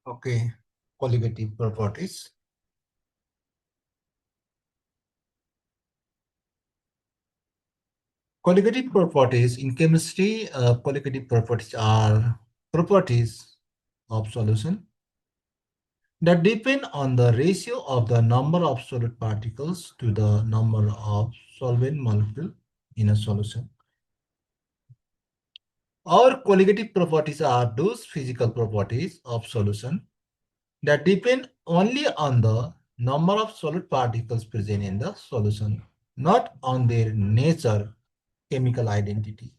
Okay, colligative properties. Colligative properties in chemistry, colligative properties are properties of solution that depend on the ratio of the number of solute particles to the number of solvent molecule in a solution. Our colligative properties are those physical properties of solution that depend only on the number of solid particles present in the solution, not on their nature, chemical identity.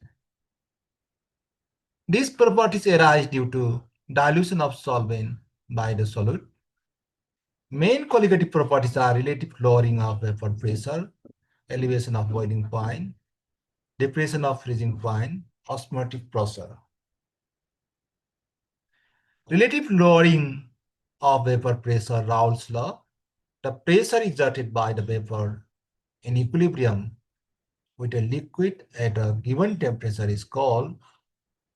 These properties arise due to dilution of solvent by the solute. Main colligative properties are relative lowering of vapor pressure, elevation of boiling point, depression of freezing point, osmotic pressure. Relative lowering of vapor pressure, Raoult's law. The pressure exerted by the vapor in equilibrium with a liquid at a given temperature is called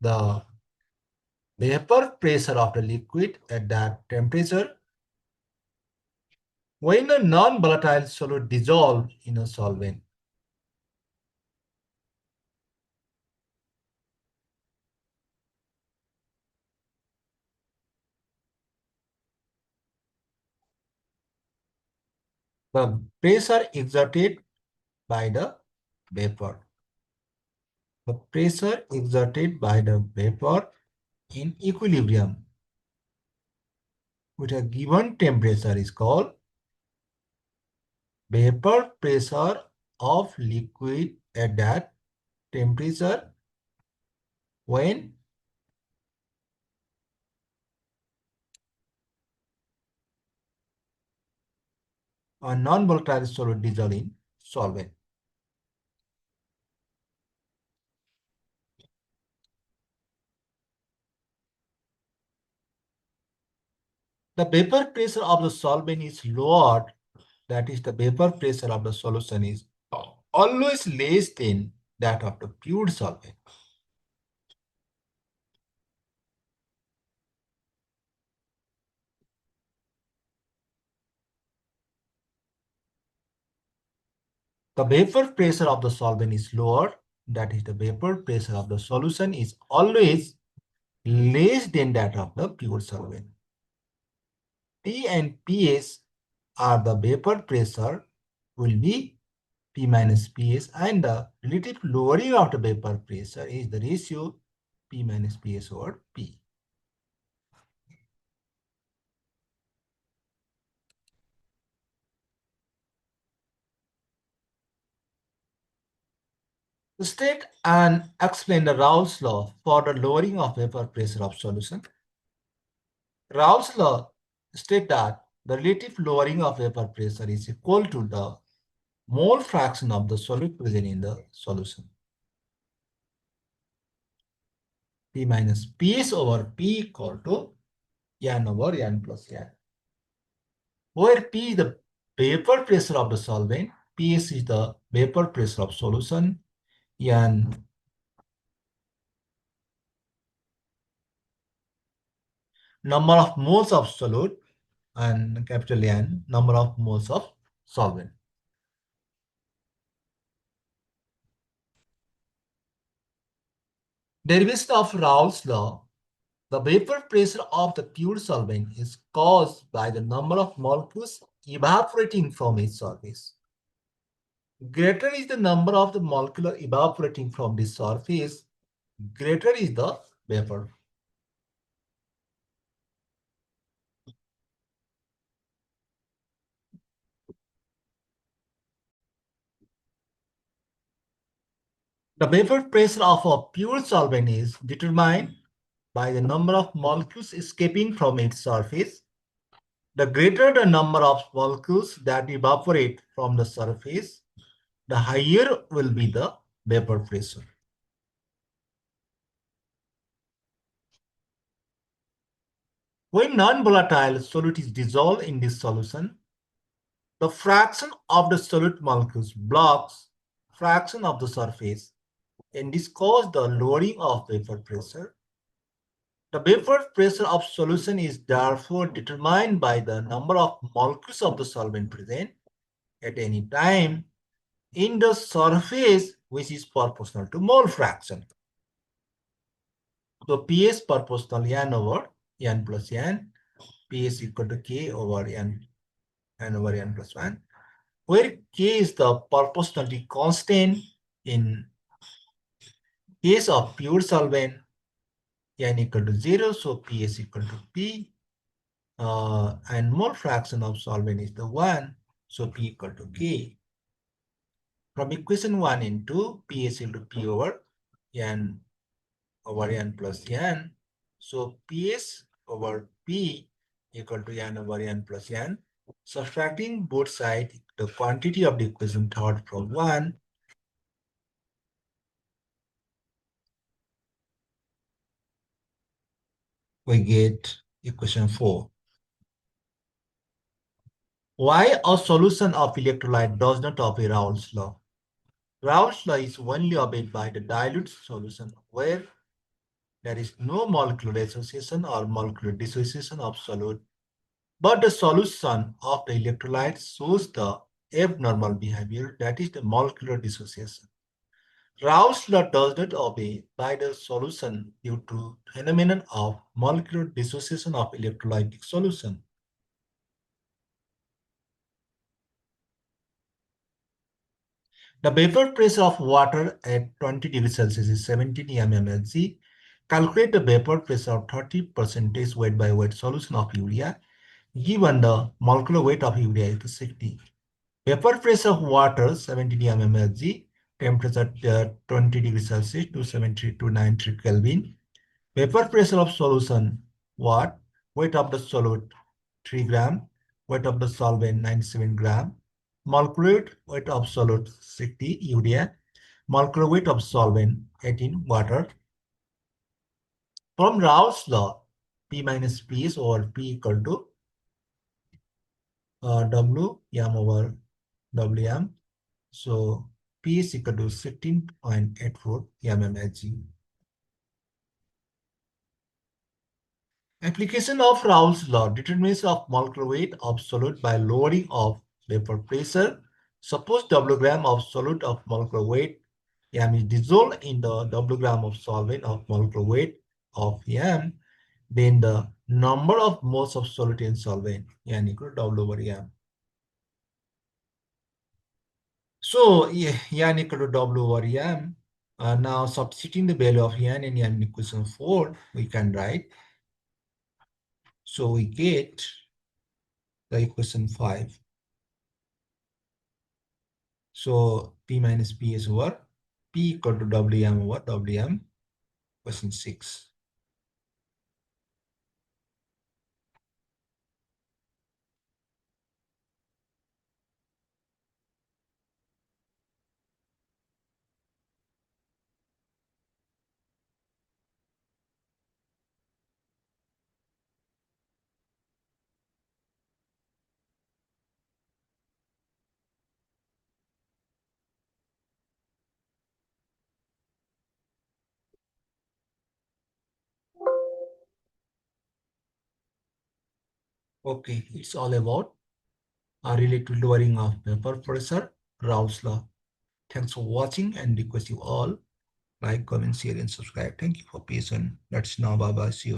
the vapor pressure of the liquid at that temperature. When a non-volatile solute dissolves in a solvent, the pressure exerted by the vapor. The pressure exerted by the vapor in equilibrium with a given temperature is called vapor pressure of liquid at that temperature when a non-volatile solid dissolves in solvent. The vapor pressure of the solvent is lowered, that is, the vapor pressure of the solution is always less than that of the pure solvent. The vapor pressure of the solvent is lower, that is, the vapor pressure of the solution is always less than that of the pure solvent. P and PS are the vapor pressure will be P minus PS, and the relative lowering of the vapor pressure is the ratio P minus PS over P. State and explain the Raoult's law for the lowering of vapor pressure of solution. Raoult's law states that the relative lowering of vapor pressure is equal to the mole fraction of the solute present in the solution. P minus PS over P equal to N over N plus N, where P is the vapor pressure of the solvent, PS is the vapor pressure of solution, N number of moles of solute, and capital N number of moles of solvent. Derivation of Raoult's law. The vapor pressure of the pure solvent is caused by the number of molecules evaporating from its surface. Greater is the number of the molecules evaporating from the surface, greater is the vapor. The vapor pressure of a pure solvent is determined by the number of molecules escaping from its surface. The greater the number of molecules that evaporate from the surface, the higher will be the vapor pressure. When non-volatile solute is dissolved in this solution, the fraction of the solute molecules blocks fraction of the surface, and this causes the lowering of vapor pressure. The vapor pressure of solution is therefore determined by the number of molecules of the solvent present at any time in the surface, which is proportional to mole fraction. So P is proportional n over n plus n. P is equal to K over n over n plus 1, where K is the proportionality constant. In case of pure solvent, n equal to 0, so P is equal to P. And mole fraction of solvent is the 1, so P equal to K. From equation 1 and 2, P is equal to P over n plus n. So Ps over P equal to n over n plus n. Subtracting both sides, the quantity of the equation third from 1, we get equation 4. Why a solution of electrolyte does not obey Raoult's law? Raoult's law is only obeyed by the dilute solution where there is no molecular association or molecular dissociation of solute, but the solution of the electrolyte shows the abnormal behavior, that is the molecular dissociation. Raoult's law does not obey by the solution due to phenomenon of molecular dissociation of electrolytic solution. The vapor pressure of water at 20 degrees Celsius is 17 mmHg. Calculate the vapor pressure of 30% weight by weight solution of urea, given the molecular weight of urea is 60. Vapor pressure of water 70 mmHg, temperature 20 degrees Celsius to 70 to 90 Kelvin. Vapor pressure of solution what? Weight of the solute 3 gram, weight of the solvent 97 gram, molecular weight of solute 60 urea, molecular weight of solvent 18 water. From Raoult's law, P minus P is over P equal to W m over Wm. So P is equal to 16.84 mmHg. Application of Raoult's law: determination of molecular weight of solute by lowering of vapor pressure. Suppose W gram of solute of molecular weight m is dissolved in the W gram of solvent of molecular weight of m, then the number of moles of solute in solvent n equal to W over m. So n equal to W over m. Now substituting the value of n and m in equation 4, we can write. So we get the equation 5. So P minus P is over P equal to Wm over Wm, question 6. Okay, it's all about related lowering of vapor pressure, Raoult's law. Thanks for watching and request you all like, comment, share, and subscribe. Thank you for patience. Let's now bye bye. See you.